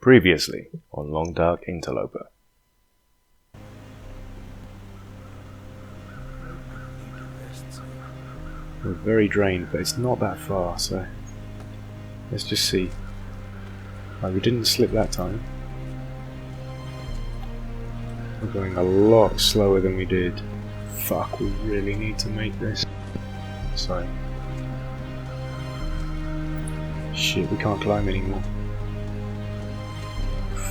Previously on Long Dark Interloper. We're very drained, but it's not that far, so let's just see. Right, we didn't slip that time. We're going a lot slower than we did. Fuck, we really need to make this. Sorry. Shit, we can't climb anymore.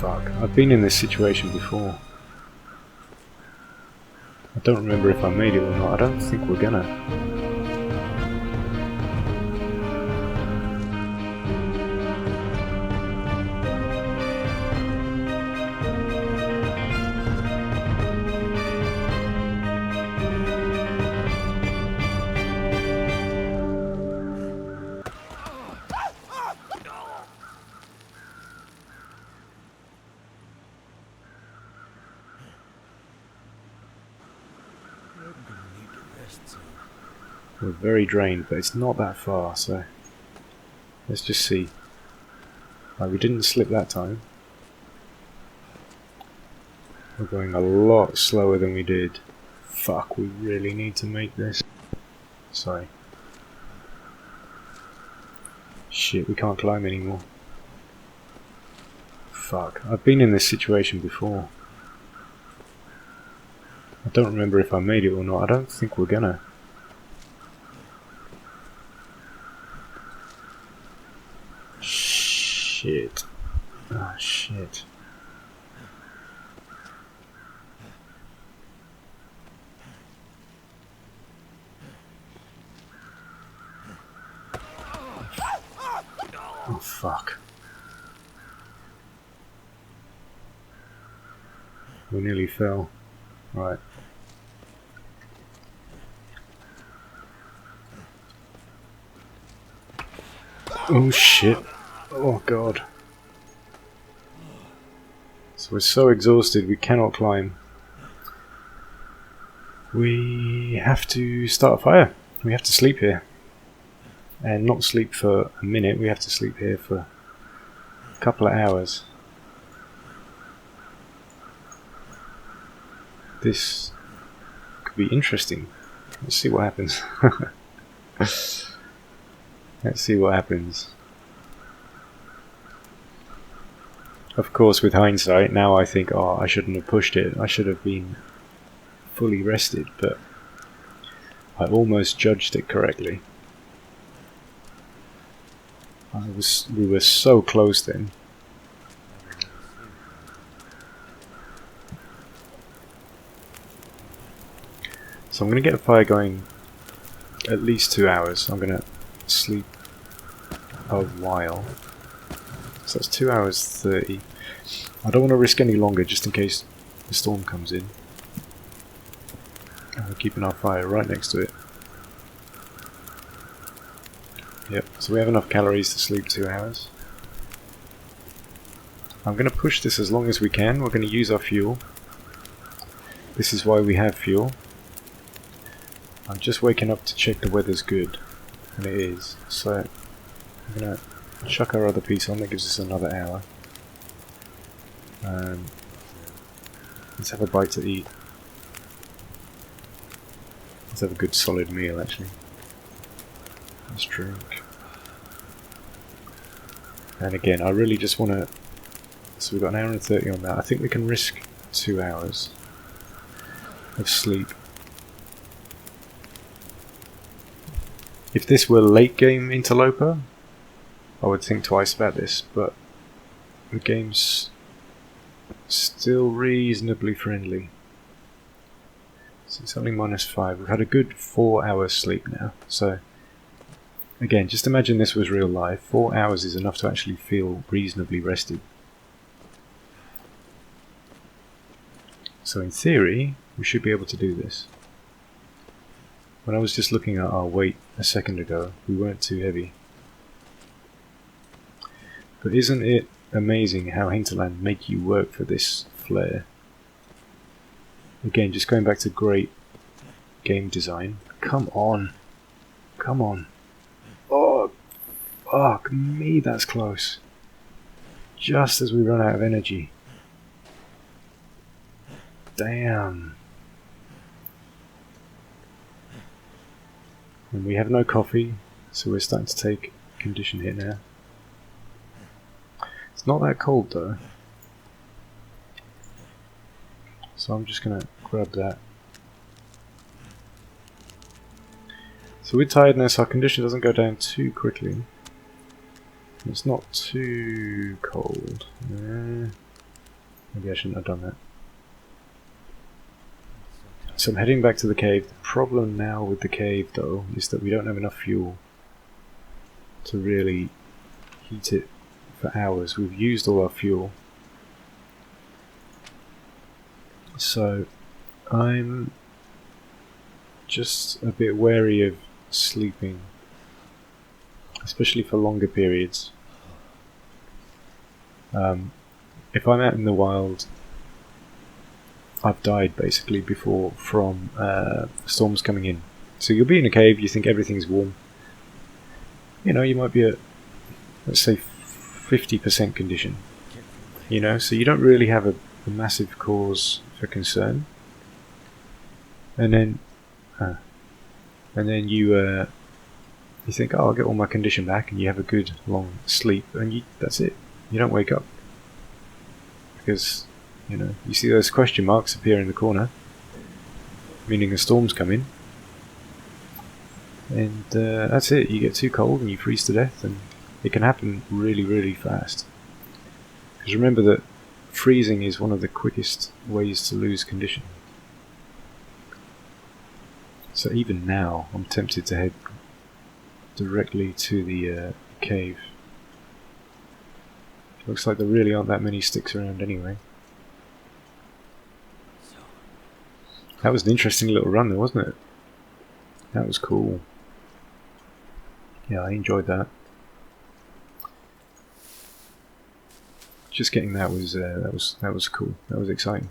Fuck, I've been in this situation before. I don't remember if I made it or not. I don't think we're gonna. We're very drained, but it's not that far, so let's just see. Right, we didn't slip that time. We're going a lot slower than we did. Fuck, we really need to make this. Sorry. Shit, we can't climb anymore. Fuck, I've been in this situation before. I don't remember if I made it or not. I don't think we're gonna. Shit. Ah, shit. Oh, fuck. We nearly fell. Right. Oh, shit. Oh god. So we're so exhausted we cannot climb. We have to start a fire. We have to sleep here. And not sleep for a minute, we have to sleep here for a couple of hours. This could be interesting. Let's see what happens. Let's see what happens. Of course, with hindsight, now I think, oh, I shouldn't have pushed it. I should have been fully rested, but I almost judged it correctly. We were so close then. So I'm going to get a fire going at least 2 hours. I'm going to sleep a while. So that's 2 hours 30. I don't want to risk any longer just in case the storm comes in. And we're keeping our fire right next to it. Yep, so we have enough calories to sleep 2 hours. I'm going to push this as long as we can. We're going to use our fuel. This is why we have fuel. I'm just waking up to check the weather's good. And it is. So I'm going to chuck our other piece on. That gives us another hour. Let's have a bite to eat. Let's have a good solid meal actually. Let's drink. And again, I really just want to... So we've got an hour and 30 on that. I think we can risk 2 hours of sleep. If this were late game Interloper, I would think twice about this, but the game's still reasonably friendly. So it's only -5. We've had a good 4 hours sleep now, so again, just imagine this was real life. 4 hours is enough to actually feel reasonably rested. So in theory, we should be able to do this. When I was just looking at our weight a second ago, we weren't too heavy. But isn't it amazing how Hinterland make you work for this flare? Again, just going back to great game design. Come on. Come on. Oh, fuck me, that's close. just as we run out of energy. Damn. And we have no coffee, so we're starting to take a condition hit now. It's not that cold though. So I'm just going to grab that. So with tiredness, our condition doesn't go down too quickly. It's not too cold. Maybe I shouldn't have done that. So I'm heading back to the cave. The problem now with the cave though is that we don't have enough fuel to really heat it for hours. We've used all our fuel. So I'm just a bit wary of sleeping, especially for longer periods. If I'm out in the wild, I've died basically before from storms coming in. So you'll be in a cave, you think everything's warm. You know, you might be at, let's say, 50% condition. You know, so you don't really have a massive cause for concern. And then you think, oh, I'll get all my condition back, and you have a good long sleep, and that's it. You don't wake up because, you know, you see those question marks appear in the corner, meaning a storm's coming, and that's it. You get too cold and you freeze to death, and it can happen really, really fast. Because remember that freezing is one of the quickest ways to lose condition. So even now, I'm tempted to head directly to the cave. Looks like there really aren't that many sticks around anyway. That was an interesting little run though, wasn't it? That was cool. Yeah, I enjoyed that. Just getting that was cool. That was exciting.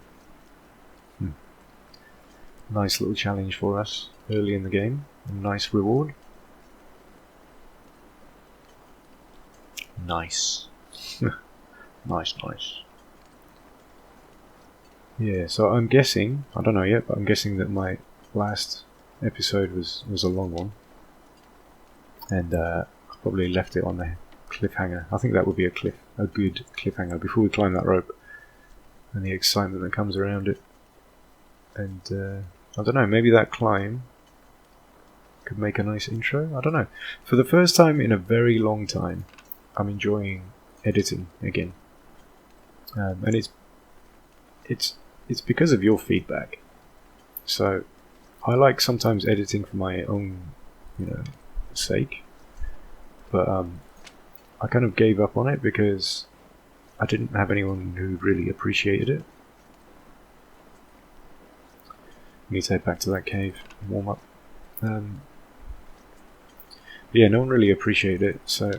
Nice little challenge for us early in the game. A nice reward. Nice. Nice. Yeah, so I'm guessing, I don't know yet, but I'm guessing that my last episode was a long one. And I probably left it on a cliffhanger. I think that would be a good cliffhanger before we climb that rope. And the excitement that comes around it. And I don't know, maybe that climb could make a nice intro. I don't know. For the first time in a very long time, I'm enjoying editing again, and it's because of your feedback. So I like sometimes editing for my own, sake, but I kind of gave up on it because I didn't have anyone who really appreciated it. I need to head back to that cave and warm up. Yeah, no one really appreciated it, so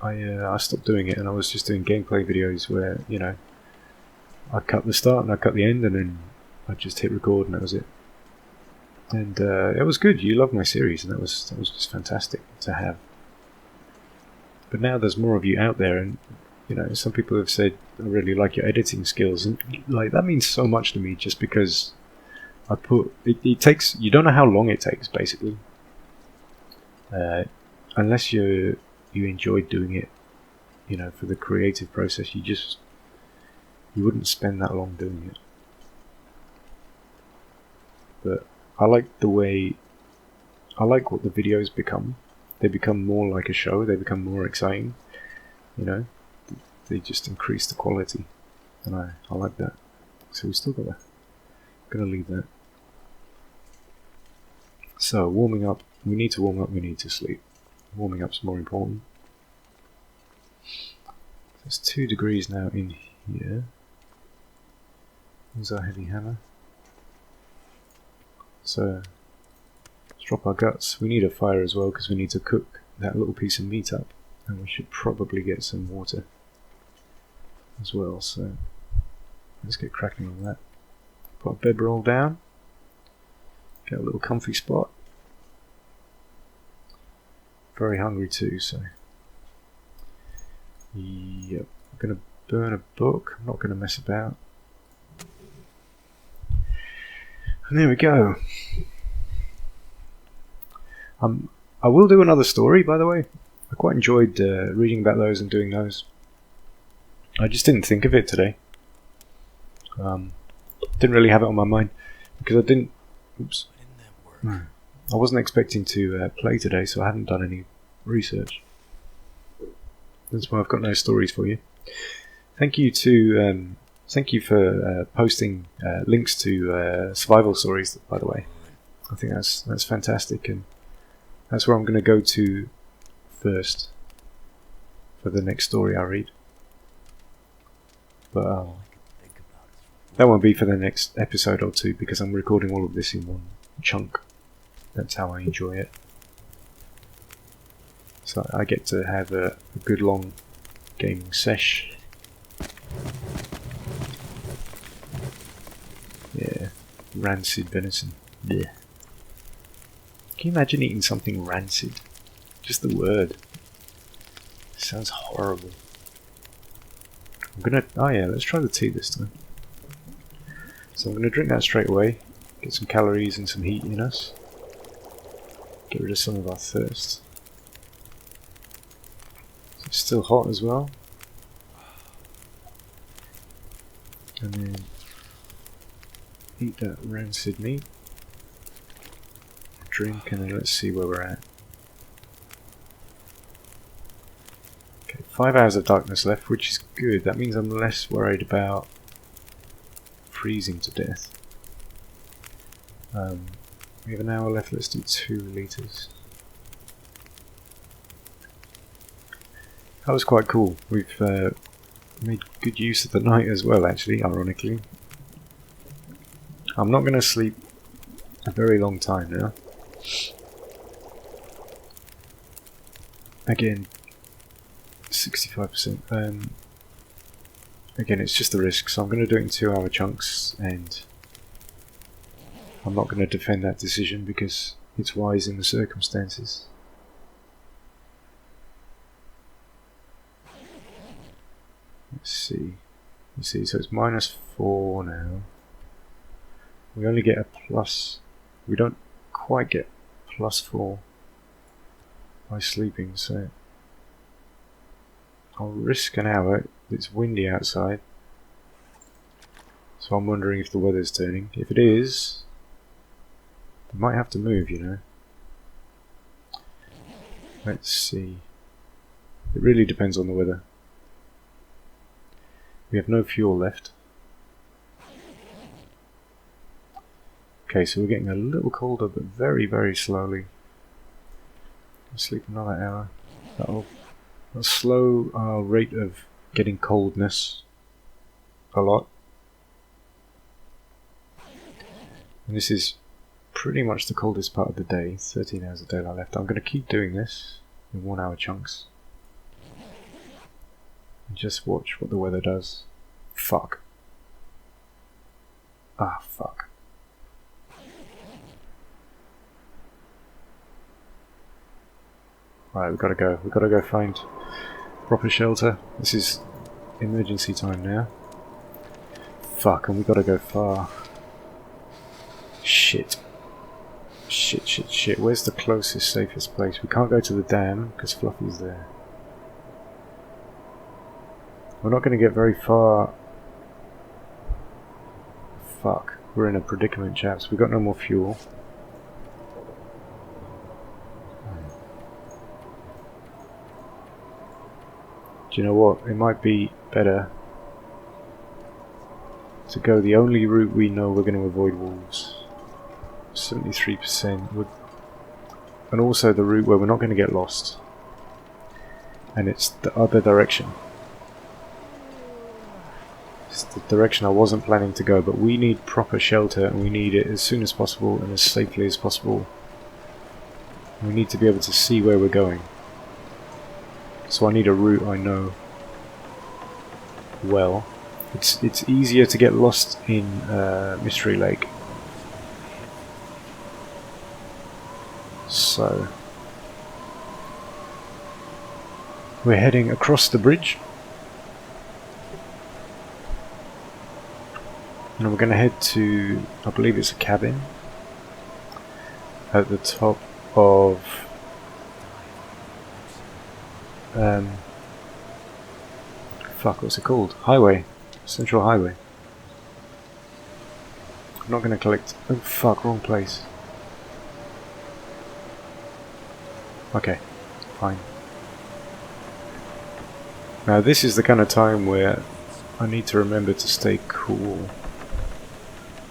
I stopped doing it, and I was just doing gameplay videos where, I'd cut the start and I'd cut the end, and then I'd just hit record, and that was it. And it was good. You loved my series, and that was just fantastic to have. But now there's more of you out there, and some people have said, I really like your editing skills, and that means so much to me, just because I put it takes, you don't know how long it takes, basically, unless you enjoyed doing it, for the creative process. You wouldn't spend that long doing it. But I like what the videos become. They become more like a show. They become more exciting. They just increase the quality, and I like that. So we still gonna leave that. So warming up. We need to warm up. We need to sleep. Warming up's more important. There's 2 degrees now in here. Here's our heavy hammer. So let's drop our guts. We need a fire as well because we need to cook that little piece of meat up, and we should probably get some water as well. So let's get cracking on that. Put our bedroll down. Get a little comfy spot. Very hungry too, so Yep, I'm going to burn a book. I'm not going to mess about. And there we go. I will do another story, by the way. I quite enjoyed reading about those and doing those. I just didn't think of it today. Didn't really have it on my mind because I didn't. Oops. I wasn't expecting to play today, so I hadn't done any research. That's why I've got no stories for you. Thank you for posting links to survival stories. By the way, I think that's fantastic, and that's where I'm going to go to first for the next story I read. But that won't be for the next episode or two because I'm recording all of this in one chunk. That's how I enjoy it. So I get to have a good long gaming sesh. Yeah, rancid venison. Yeah. Can you imagine eating something rancid? Just the word. Sounds horrible. Oh yeah, let's try the tea this time. So I'm gonna drink that straight away. Get some calories and some heat in us. Get rid of some of our thirst. It's still hot as well. And then eat that rancid meat. Drink, and then let's see where we're at. Okay, 5 hours of darkness left, which is good. That means I'm less worried about freezing to death. We have an hour left. Let's do 2 litres. That was quite cool. We've made good use of the night as well, actually, ironically. I'm not going to sleep a very long time now. Again, 65%. Again, it's just a risk, so I'm going to do it in 2-hour chunks, and I'm not going to defend that decision because it's wise in the circumstances. Let's see. You see, so it's -4 now. We only get a plus. We don't quite get +4 by sleeping, so I'll risk an hour. It's windy outside, so I'm wondering if the weather's turning. If it is, we might have to move, you know. Let's see. It really depends on the weather. We have no fuel left. Okay, so we're getting a little colder, but very, very slowly. I'll sleep another hour. That'll slow our rate of getting coldness a lot. And this is pretty much the coldest part of the day. 13 hours of daylight left. I'm going to keep doing this in 1-hour chunks. And just watch what the weather does. Fuck. Ah, fuck. Right, we've got to go. We've got to go find proper shelter. This is emergency time now. Fuck, and we've got to go far. Shit. Shit, shit, shit. Where's the closest, safest place? We can't go to the dam because Fluffy's there. We're not going to get very far. Fuck. We're in a predicament, chaps. We've got no more fuel. Do you know what? It might be better to go the only route we know we're going to avoid wolves. 73% would, and also the route where we're not going to get lost. And it's the other direction. It's the direction I wasn't planning to go, but we need proper shelter and we need it as soon as possible and as safely as possible. We need to be able to see where we're going. So I need a route I know well. It's easier to get lost in Mystery Lake. So We're heading across the bridge. And we're going to head to, I believe it's a cabin at the top of fuck, what's it called? Highway. Central Highway. I'm not going to collect... Oh fuck, wrong place. Okay, fine. Now this is the kind of time where I need to remember to stay cool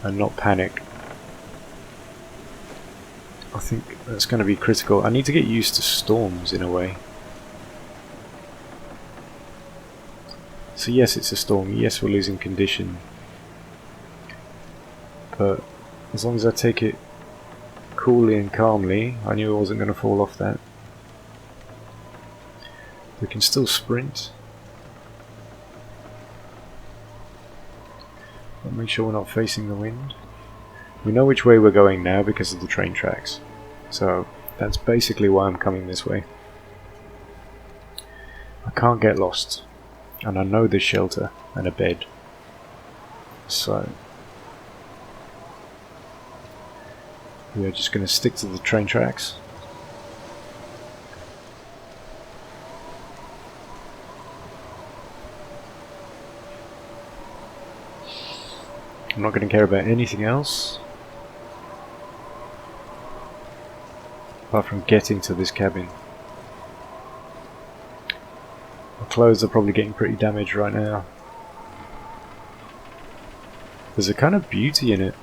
and not panic. I think that's going to be critical. I need to get used to storms in a way. So yes, it's a storm. Yes, we're losing condition. But as long as I take it coolly and calmly, I knew I wasn't going to fall off that. We can still sprint. But make sure we're not facing the wind. We know which way we're going now because of the train tracks. So that's basically why I'm coming this way. I can't get lost. And I know there's shelter and a bed. So we are just going to stick to the train tracks. I'm not going to care about anything else apart from getting to this cabin. My clothes are probably getting pretty damaged right now. There's a kind of beauty in it,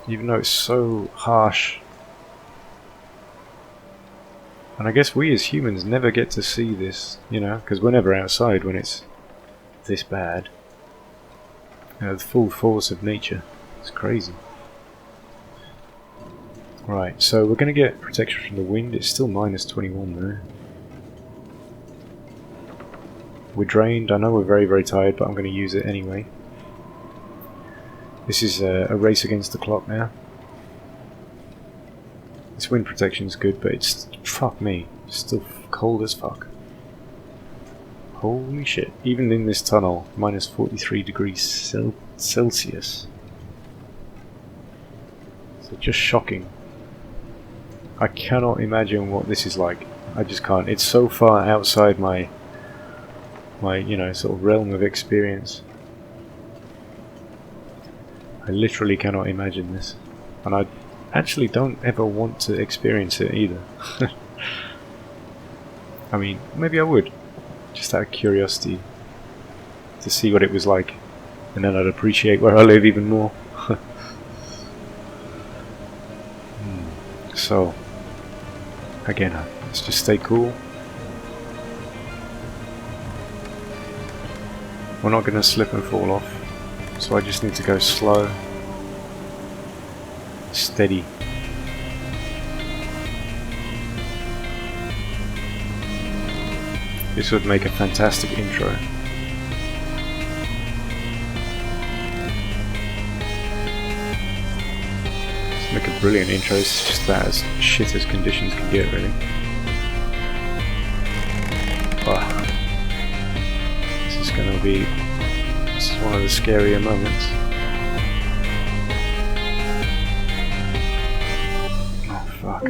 even though it's so harsh. And I guess we as humans never get to see this, you know, because we're never outside when it's this bad. The full force of nature. It's crazy. Right, so we're going to get protection from the wind. It's still minus 21 there. We're drained. I know we're very, very tired, but I'm going to use it anyway. This is a race against the clock now. This wind protection's good, but it's... fuck me. It's still cold as fuck. Holy shit. Even in this tunnel, minus 43 degrees Celsius. So just shocking. I cannot imagine what this is like. I just can't. It's so far outside my you know, sort of realm of experience. I literally cannot imagine this. And I actually don't ever want to experience it either. I mean, maybe I would. Just out of curiosity. To see what it was like. And then I'd appreciate where I live even more. So, again, let's just stay cool. We're not going to slip and fall off, so I just need to go slow, steady. This would make a fantastic intro. It's make a brilliant intro. It's just about as shit as conditions can get, really. Wow. This is one of the scarier moments. Oh fuck.